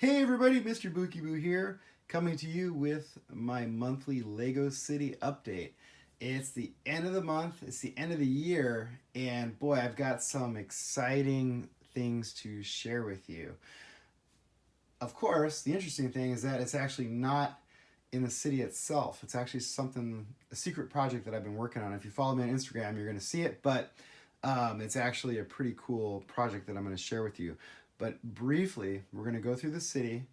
Hey everybody, Mr. Bookie Boo here, coming to you with my monthly Lego City update. It's the end of the month, it's the end of the year, and boy, I've got some exciting things to share with you. Of course, the interesting thing is that it's actually not in the city itself. It's actually a secret project that I've been working on. If you follow me on Instagram, you're going to see it, but it's actually a pretty cool project that I'm going to share with you. But briefly, we're going to go through the city.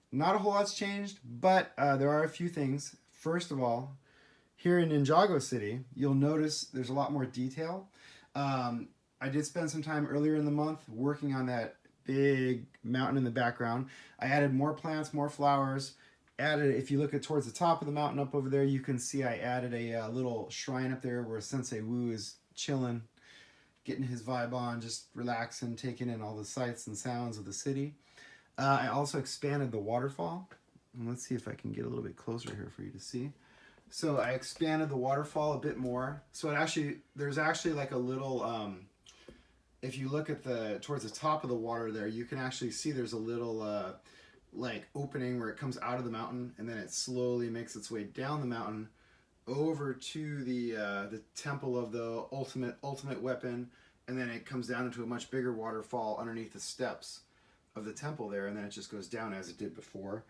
Not a whole lot's changed, but there are a few things. First of all, here in Ninjago City, you'll notice there's a lot more detail. I did spend some time earlier in the month working on that big mountain in the background. I added more plants, more flowers. Added, if you look at towards the top of the mountain up over there, you can see I added a little shrine up there where Sensei Wu is chilling, getting his vibe on, just relaxing, taking in all the sights and sounds of the city. I also expanded the waterfall. And let's see if I can get a little bit closer here for you to see. So I expanded the waterfall a bit more. So there's actually like a little, if you look at towards the top of the water there, you can actually see there's a little like opening where it comes out of the mountain, and then it slowly makes its way down the mountain over to the temple of the ultimate weapon, and then it comes down into a much bigger waterfall underneath the steps of the temple there, and then it just goes down as it did before.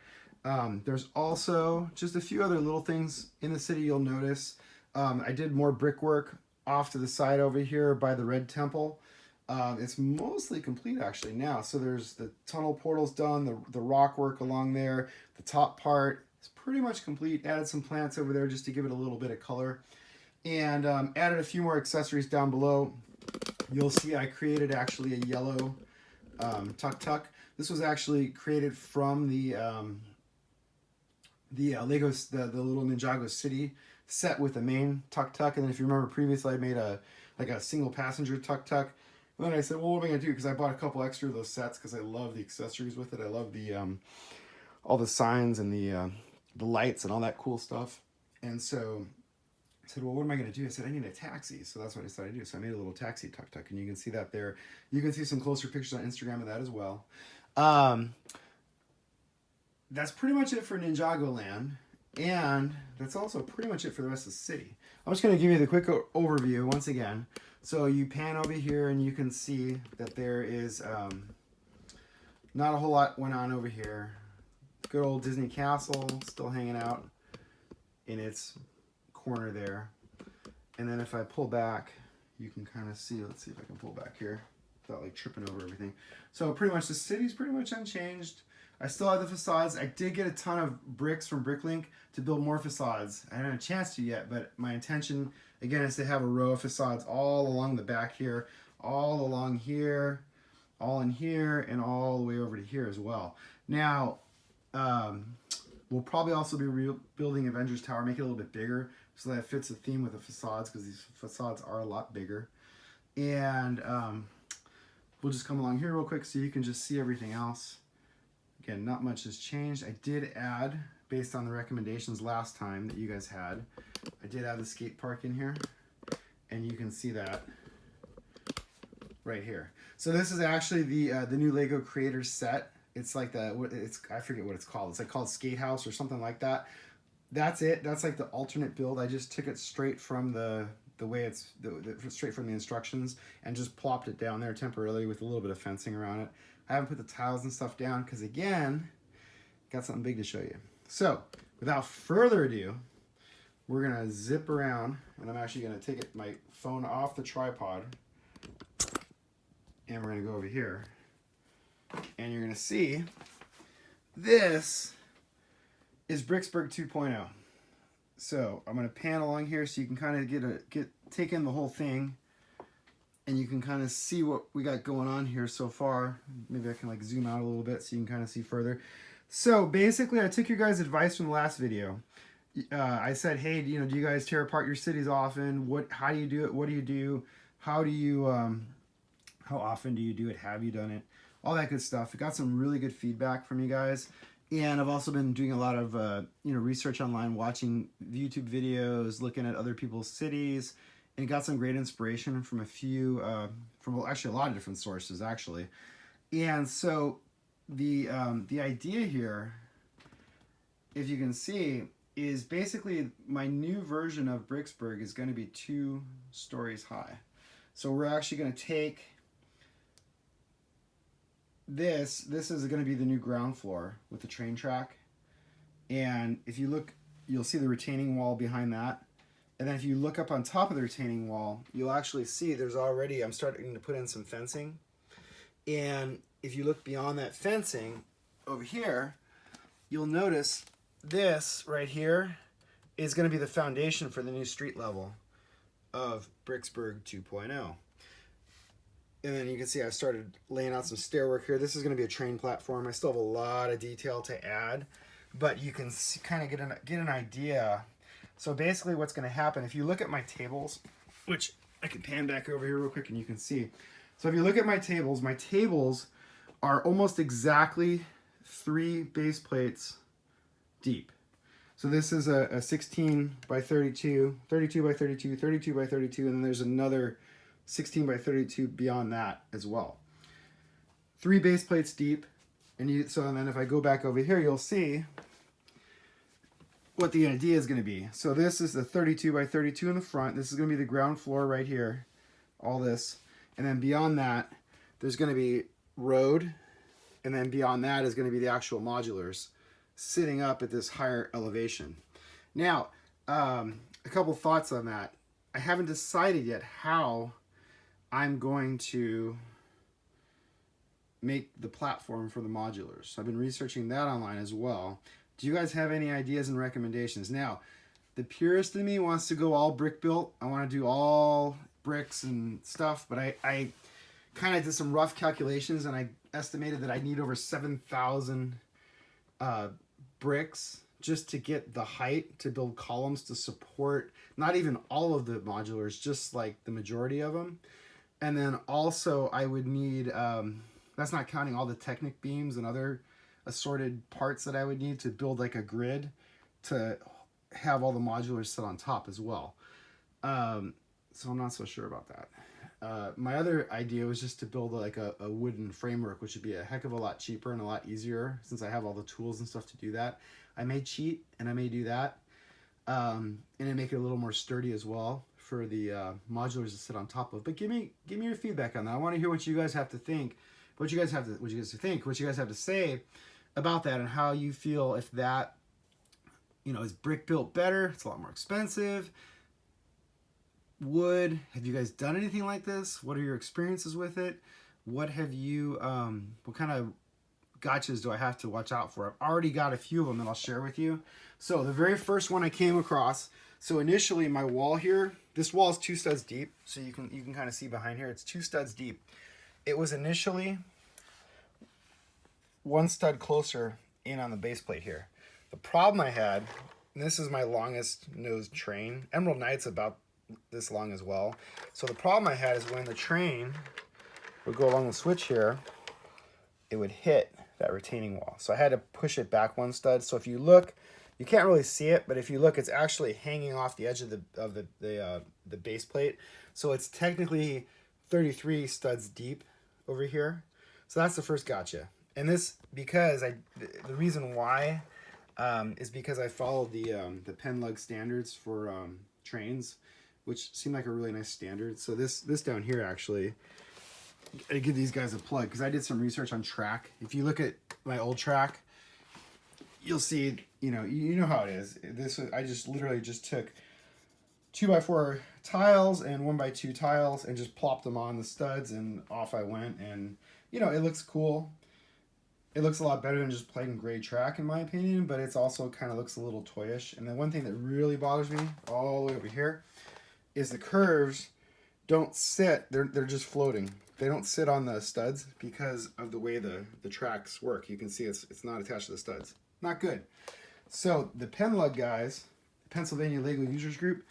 There's also just a few other little things in the city you'll notice. I did more brickwork off to the side over here by the red temple. It's mostly complete actually now. So there's the tunnel portals done, the rock work along there, the top part is pretty much complete. Added some plants over there just to give it a little bit of color, and added a few more accessories down below. You'll see I created actually a yellow tuk-tuk. This was actually created from the Legos, the little Ninjago City set with the main tuk-tuk. And then if you remember previously, I made a single passenger tuk-tuk. And then I said, well, what am I going to do? Because I bought a couple extra of those sets because I love the accessories with it. I love the all the signs and the lights and all that cool stuff. And so I said, well, what am I going to do? I said, I need a taxi. So that's what I decided to do. So I made a little taxi tuk-tuk, and you can see that there. You can see some closer pictures on Instagram of that as well. That's pretty much it for Ninjago Land, and that's also pretty much it for the rest of the city. I'm just going to give you the quick overview once again. So you pan over here, and you can see that there is not a whole lot went on over here. Good old Disney Castle still hanging out in its corner there. And then if I pull back, you can kind of see, let's see if I can pull back here without like tripping over everything. So pretty much the city's pretty much unchanged. I still have the facades. I did get a ton of bricks from Bricklink to build more facades. I haven't had a chance to yet, but my intention, again, is to have a row of facades all along the back here, all along here, all in here, and all the way over to here as well. Now, we'll probably also be rebuilding Avengers Tower, make it a little bit bigger so that it fits the theme with the facades, because these facades are a lot bigger. And we'll just come along here real quick so you can just see everything else. Again, not much has changed. I did add, based on the recommendations last time that you guys had, I did add the skate park in here, and you can see that right here. So this is actually the new Lego Creator set. It's like I forget what it's called. It's like called Skate House or something like that. That's it. That's like the alternate build. I just took it straight from the way it's straight from the instructions and just plopped it down there temporarily with a little bit of fencing around it. I haven't put the tiles and stuff down because, again, got something big to show you. So without further ado, we're gonna zip around, and I'm actually gonna take my phone off the tripod, and we're gonna go over here, and you're gonna see this is Bricksburg 2.0. So I'm gonna pan along here so you can kind of take in the whole thing, and you can kind of see what we got going on here so far. Maybe I can like zoom out a little bit so you can kind of see further. So basically, I took your guys' advice from the last video. I said, hey, do you guys tear apart your cities often? How do you do it? What do you do? How often do you do it? Have you done it? All that good stuff. I got some really good feedback from you guys. And I've also been doing a lot of research online, watching YouTube videos, looking at other people's cities, and got some great inspiration from actually a lot of different sources, actually. And so the idea here, if you can see, is basically my new version of Bricksburg is going to be 2 stories high. So we're actually going to take this is going to be the new ground floor with the train track. And if you look, you'll see the retaining wall behind that. And then if you look up on top of the retaining wall, you'll actually see there's already, I'm starting to put in some fencing. And if you look beyond that fencing over here, you'll notice this right here is going to be the foundation for the new street level of Bricksburg 2.0. And then you can see I started laying out some stairwork here. This is going to be a train platform. I still have a lot of detail to add, but you can kind of get an idea. So basically what's going to happen, if you look at my tables, which I can pan back over here real quick and you can see. So if you look at my tables are almost exactly 3 base plates deep. So this is a 16 by 32, 32 by 32, 32 by 32, and then there's another 16 by 32 beyond that as well. 3 base plates deep, and then if I go back over here, you'll see what the idea is going to be. So this is the 32 by 32 in the front. This is going to be the ground floor right here, all this. And then beyond that, there's going to be road, and then beyond that is going to be the actual modulars sitting up at this higher elevation. Now, a couple thoughts on that. I haven't decided yet how I'm going to make the platform for the modulars. So I've been researching that online as well. Do you guys have any ideas and recommendations? Now, the purist in me wants to go all brick built. I want to do all bricks and stuff, but I kind of did some rough calculations and I estimated that I need over 7,000 bricks just to get the height to build columns to support not even all of the modulars, just like the majority of them. And then also I would need, that's not counting all the Technic beams and other assorted parts that I would need to build like a grid to have all the modulars sit on top as well. So I'm not so sure about that. My other idea was just to build like a wooden framework, which would be a heck of a lot cheaper and a lot easier since I have all the tools and stuff to do that. I may cheat and I may do that, and then make it a little more sturdy as well for the modulars to sit on top of. But give me your feedback on that. I want to hear what you guys have to think, what you guys have to say about that, and how you feel if that, is brick built better? It's a lot more expensive. Wood, have you guys done anything like this? What are your experiences with it? What have you, what kind of gotchas do I have to watch out for? I've already got a few of them that I'll share with you. So the very first one I came across, so initially my wall here, this wall is 2 studs deep. So you can kind of see behind here, it's 2 studs deep. It was initially 1 stud closer in on the base plate here. The problem I had, and this is my longest nosed train, Emerald Knight's about this long as well. So the problem I had is when the train would go along the switch here, it would hit that retaining wall. So I had to push it back 1 stud. So if you look, you can't really see it, but if you look, it's actually hanging off the edge of the base plate. So it's technically 33 studs deep over here. So that's the first gotcha. And this, because the reason why is because I followed the pen lug standards for trains, which seemed like a really nice standard. So this down here, actually, I give these guys a plug because I did some research on track. If you look at my old track, you'll see, you know how it is. I just literally just took 2x4 tiles and 1x2 tiles and just plopped them on the studs and off I went. And it looks cool. It looks a lot better than just plain gray track in my opinion, but it's also kind of looks a little toyish. And the one thing that really bothers me all the way over here is the curves don't sit, they're just floating. They don't sit on the studs because of the way the tracks work. You can see it's not attached to the studs. Not good. So the Pen Lug guys, Pennsylvania Lego Users Group,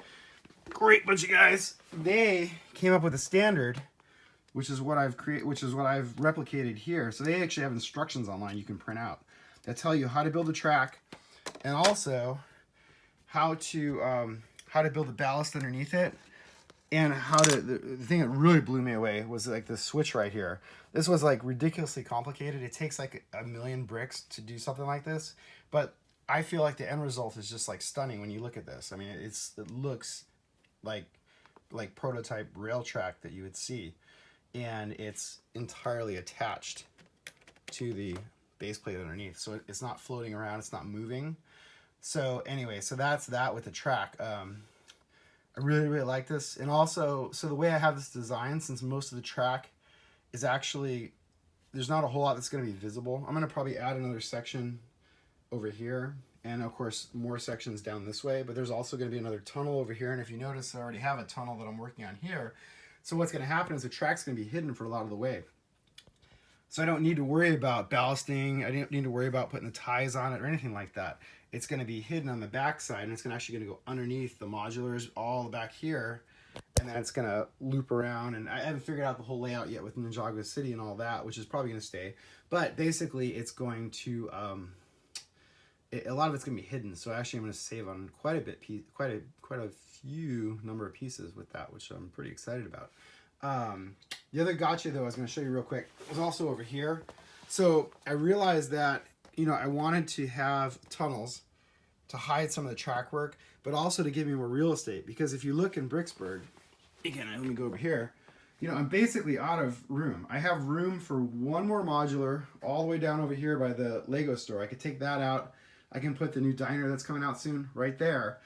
great bunch of guys. They came up with a standard, which is what I've replicated here. So they actually have instructions online you can print out that tell you how to build a track and also how to build the ballast underneath it. And the thing that really blew me away was like the switch right here. This was like ridiculously complicated. It takes like a million bricks to do something like this, but I feel like the end result is just like stunning when you look at this. I mean, it looks like prototype rail track that you would see, and it's entirely attached to the base plate underneath, so it's not floating around, it's not moving. So anyway, so that's that with the track. I really like this. And also, so the way I have this design, since most of the track is actually, there's not a whole lot that's going to be visible. I'm going to probably add another section over here, and of course more sections down this way, but there's also going to be another tunnel over here. And if you notice, I already have a tunnel that I'm working on here. So what's going to happen is the track's going to be hidden for a lot of the way. So I don't need to worry about ballasting. I don't need to worry about putting the ties on it or anything like that. It's going to be hidden on the back side, and it's actually going to go underneath the modulars all back here, and then it's going to loop around. And I haven't figured out the whole layout yet with Ninjago City and all that, which is probably going to stay. But basically, it's going to a lot of it's going to be hidden. So actually, I'm going to save on quite a few number of pieces with that, which I'm pretty excited about. The other gotcha, though, I was going to show you real quick, was also over here. So I realized that, you know, I wanted to have tunnels to hide some of the track work, but also to give me more real estate. Because if you look in Bricksburg, again, let me go over here, you know, I'm basically out of room. I have room for one more modular all the way down over here by the Lego store. I could take that out. I can put the new diner that's coming out soon right there.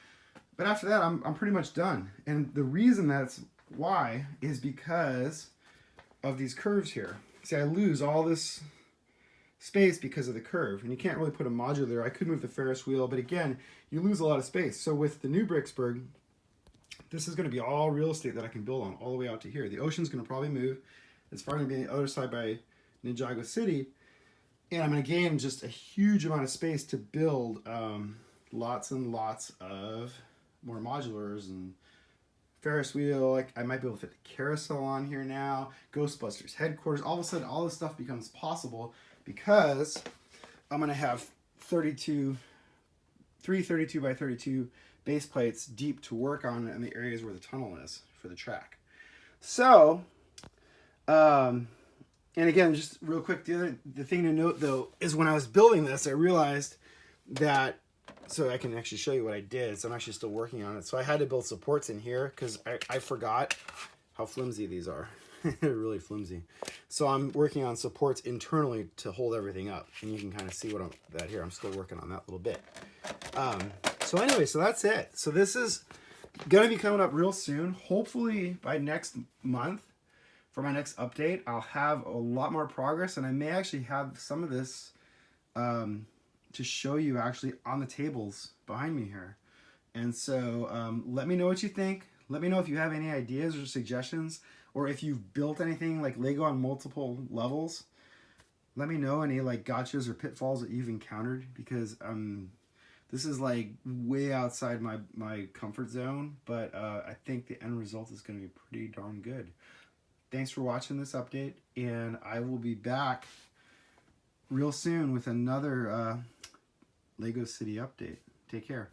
But after that, I'm pretty much done. And the reason that's why is because of these curves here. See, I lose all this space because of the curve, and you can't really put a modular there. I could move the Ferris wheel, but again, you lose a lot of space. So with the new Bricksburg, this is going to be all real estate that I can build on all the way out to here. The ocean's going to probably move. It's probably going to be on the other side by Ninjago City, and I'm going to gain just a huge amount of space to build lots and lots of more modulars and Ferris wheel. Like, I might be able to fit the carousel on here now. Ghostbusters headquarters. All of a sudden, all this stuff becomes possible because I'm going to have 3 32 by 32 base plates deep to work on in the areas where the tunnel is for the track. So, and again, just real quick, the thing to note, though, is when I was building this, I realized that, so I can actually show you what I did. So I'm actually still working on it. So I had to build supports in here because I forgot how flimsy these are. They're really flimsy. So I'm working on supports internally to hold everything up. And you can kind of see what I'm still working on that little bit. So anyway, so that's it. So this is going to be coming up real soon. Hopefully by next month for my next update, I'll have a lot more progress. And I may actually have some of this to show you actually on the tables behind me here. And so let me know what you think. Let me know if you have any ideas or suggestions, or if you've built anything like Lego on multiple levels. Let me know any like gotchas or pitfalls that you've encountered, because this is like way outside my comfort zone, but I think the end result is going to be pretty darn good. Thanks for watching this update, and I will be back real soon with another Lego City update. Take care.